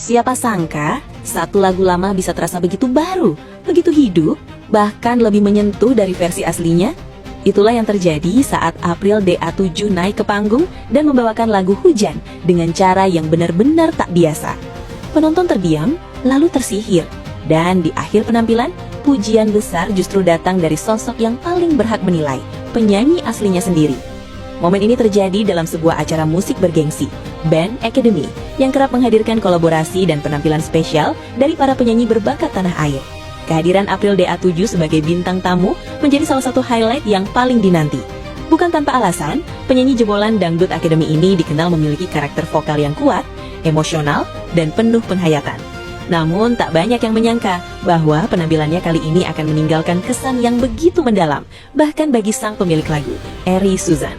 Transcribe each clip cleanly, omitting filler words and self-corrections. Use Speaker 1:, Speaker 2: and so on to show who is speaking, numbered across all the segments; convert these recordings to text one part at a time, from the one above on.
Speaker 1: Siapa sangka, satu lagu lama bisa terasa begitu baru, begitu hidup, bahkan lebih menyentuh dari versi aslinya. Itulah yang terjadi saat April DA7 naik ke panggung dan membawakan lagu Hujan dengan cara yang benar-benar tak biasa. Penonton terdiam, lalu tersihir, dan di akhir penampilan, pujian besar justru datang dari sosok yang paling berhak menilai, penyanyi aslinya sendiri. Momen ini terjadi dalam sebuah acara musik bergengsi, Band Academy, yang kerap menghadirkan kolaborasi dan penampilan spesial dari para penyanyi berbakat tanah air. Kehadiran April DA7 sebagai bintang tamu menjadi salah satu highlight yang paling dinanti. Bukan tanpa alasan, penyanyi jebolan Dangdut Academy ini dikenal memiliki karakter vokal yang kuat, emosional, dan penuh penghayatan. Namun tak banyak yang menyangka bahwa penampilannya kali ini akan meninggalkan kesan yang begitu mendalam, bahkan bagi sang pemilik lagu, Eri Suzan.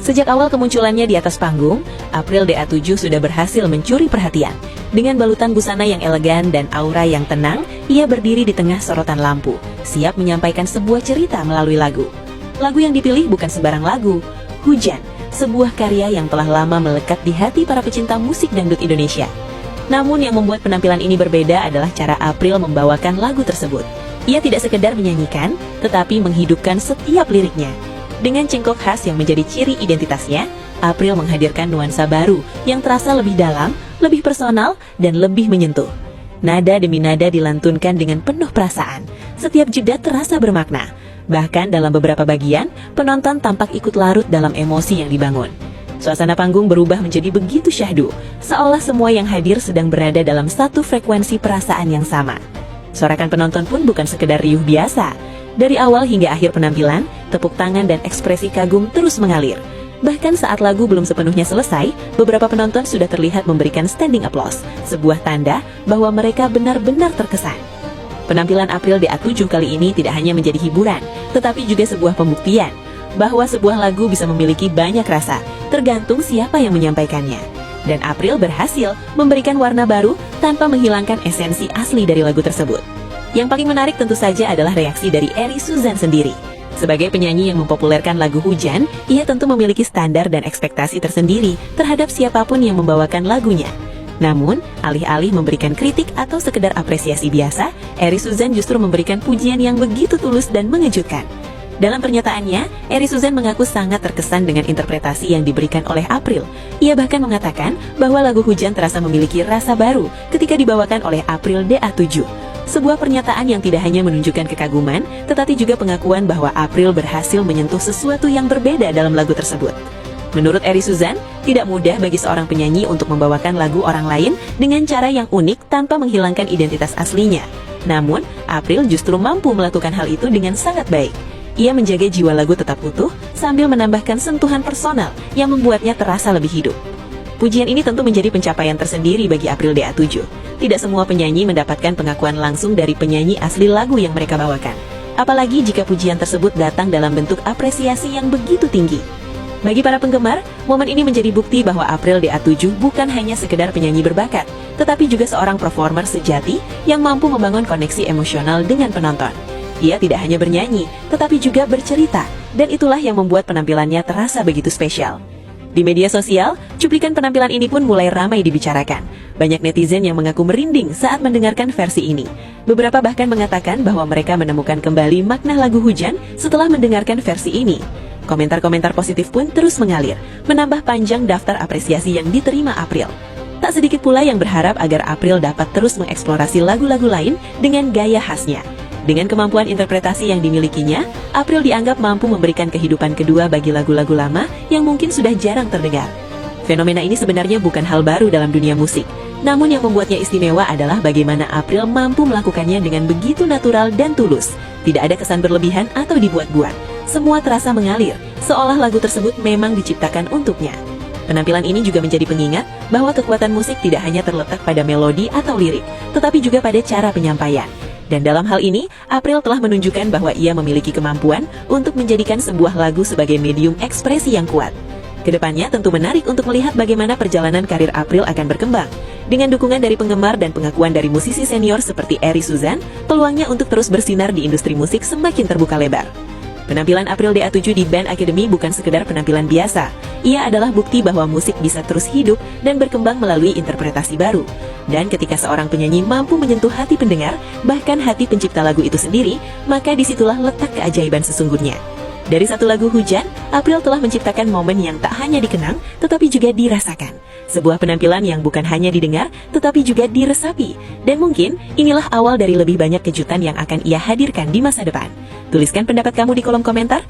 Speaker 1: Sejak awal kemunculannya di atas panggung, April DA7 sudah berhasil mencuri perhatian. Dengan balutan busana yang elegan dan aura yang tenang, ia berdiri di tengah sorotan lampu, siap menyampaikan sebuah cerita melalui lagu. Lagu yang dipilih bukan sembarang lagu, Hujan, sebuah karya yang telah lama melekat di hati para pecinta musik dangdut Indonesia. Namun yang membuat penampilan ini berbeda adalah cara April membawakan lagu tersebut. Ia tidak sekedar menyanyikan, tetapi menghidupkan setiap liriknya. Dengan cengkok khas yang menjadi ciri identitasnya, April menghadirkan nuansa baru yang terasa lebih dalam, lebih personal, dan lebih menyentuh. Nada demi nada dilantunkan dengan penuh perasaan. Setiap jeda terasa bermakna. Bahkan dalam beberapa bagian, penonton tampak ikut larut dalam emosi yang dibangun. Suasana panggung berubah menjadi begitu syahdu, seolah semua yang hadir sedang berada dalam satu frekuensi perasaan yang sama. Sorakan penonton pun bukan sekedar riuh biasa. Dari awal hingga akhir penampilan, tepuk tangan dan ekspresi kagum terus mengalir. Bahkan saat lagu belum sepenuhnya selesai, beberapa penonton sudah terlihat memberikan standing applause, sebuah tanda bahwa mereka benar-benar terkesan. Penampilan April DA7 kali ini tidak hanya menjadi hiburan, tetapi juga sebuah pembuktian bahwa sebuah lagu bisa memiliki banyak rasa, tergantung siapa yang menyampaikannya. Dan April berhasil memberikan warna baru tanpa menghilangkan esensi asli dari lagu tersebut. Yang paling menarik tentu saja adalah reaksi dari Eri Suzan sendiri. Sebagai penyanyi yang mempopulerkan lagu Hujan, ia tentu memiliki standar dan ekspektasi tersendiri terhadap siapapun yang membawakan lagunya. Namun, alih-alih memberikan kritik atau sekedar apresiasi biasa, Eri Suzan justru memberikan pujian yang begitu tulus dan mengejutkan. Dalam pernyataannya, Eri Suzan mengaku sangat terkesan dengan interpretasi yang diberikan oleh April. Ia bahkan mengatakan bahwa lagu Hujan terasa memiliki rasa baru ketika dibawakan oleh April DA7. Sebuah pernyataan yang tidak hanya menunjukkan kekaguman, tetapi juga pengakuan bahwa April berhasil menyentuh sesuatu yang berbeda dalam lagu tersebut. Menurut Eri Suzan, tidak mudah bagi seorang penyanyi untuk membawakan lagu orang lain dengan cara yang unik tanpa menghilangkan identitas aslinya. Namun, April justru mampu melakukan hal itu dengan sangat baik. Ia menjaga jiwa lagu tetap utuh sambil menambahkan sentuhan personal yang membuatnya terasa lebih hidup. Pujian ini tentu menjadi pencapaian tersendiri bagi April DA7. Tidak semua penyanyi mendapatkan pengakuan langsung dari penyanyi asli lagu yang mereka bawakan. Apalagi jika pujian tersebut datang dalam bentuk apresiasi yang begitu tinggi. Bagi para penggemar, momen ini menjadi bukti bahwa April DA7 bukan hanya sekedar penyanyi berbakat, tetapi juga seorang performer sejati yang mampu membangun koneksi emosional dengan penonton. Ia tidak hanya bernyanyi, tetapi juga bercerita, dan itulah yang membuat penampilannya terasa begitu spesial. Di media sosial, cuplikan penampilan ini pun mulai ramai dibicarakan. Banyak netizen yang mengaku merinding saat mendengarkan versi ini. Beberapa bahkan mengatakan bahwa mereka menemukan kembali makna lagu Hujan setelah mendengarkan versi ini. Komentar-komentar positif pun terus mengalir, menambah panjang daftar apresiasi yang diterima April. Tak sedikit pula yang berharap agar April dapat terus mengeksplorasi lagu-lagu lain dengan gaya khasnya. Dengan kemampuan interpretasi yang dimilikinya, April dianggap mampu memberikan kehidupan kedua bagi lagu-lagu lama yang mungkin sudah jarang terdengar. Fenomena ini sebenarnya bukan hal baru dalam dunia musik. Namun yang membuatnya istimewa adalah bagaimana April mampu melakukannya dengan begitu natural dan tulus. Tidak ada kesan berlebihan atau dibuat-buat. Semua terasa mengalir, seolah lagu tersebut memang diciptakan untuknya. Penampilan ini juga menjadi pengingat bahwa kekuatan musik tidak hanya terletak pada melodi atau lirik, tetapi juga pada cara penyampaian. Dan dalam hal ini, April telah menunjukkan bahwa ia memiliki kemampuan untuk menjadikan sebuah lagu sebagai medium ekspresi yang kuat. Kedepannya tentu menarik untuk melihat bagaimana perjalanan karir April akan berkembang. Dengan dukungan dari penggemar dan pengakuan dari musisi senior seperti Eri Suzan, peluangnya untuk terus bersinar di industri musik semakin terbuka lebar. Penampilan April DA7 di Band Academy bukan sekedar penampilan biasa. Ia adalah bukti bahwa musik bisa terus hidup dan berkembang melalui interpretasi baru. Dan ketika seorang penyanyi mampu menyentuh hati pendengar, bahkan hati pencipta lagu itu sendiri, maka disitulah letak keajaiban sesungguhnya. Dari satu lagu Hujan, April telah menciptakan momen yang tak hanya dikenang, tetapi juga dirasakan. Sebuah penampilan yang bukan hanya didengar, tetapi juga diresapi. Dan mungkin inilah awal dari lebih banyak kejutan yang akan ia hadirkan di masa depan. Tuliskan pendapat kamu di kolom komentar.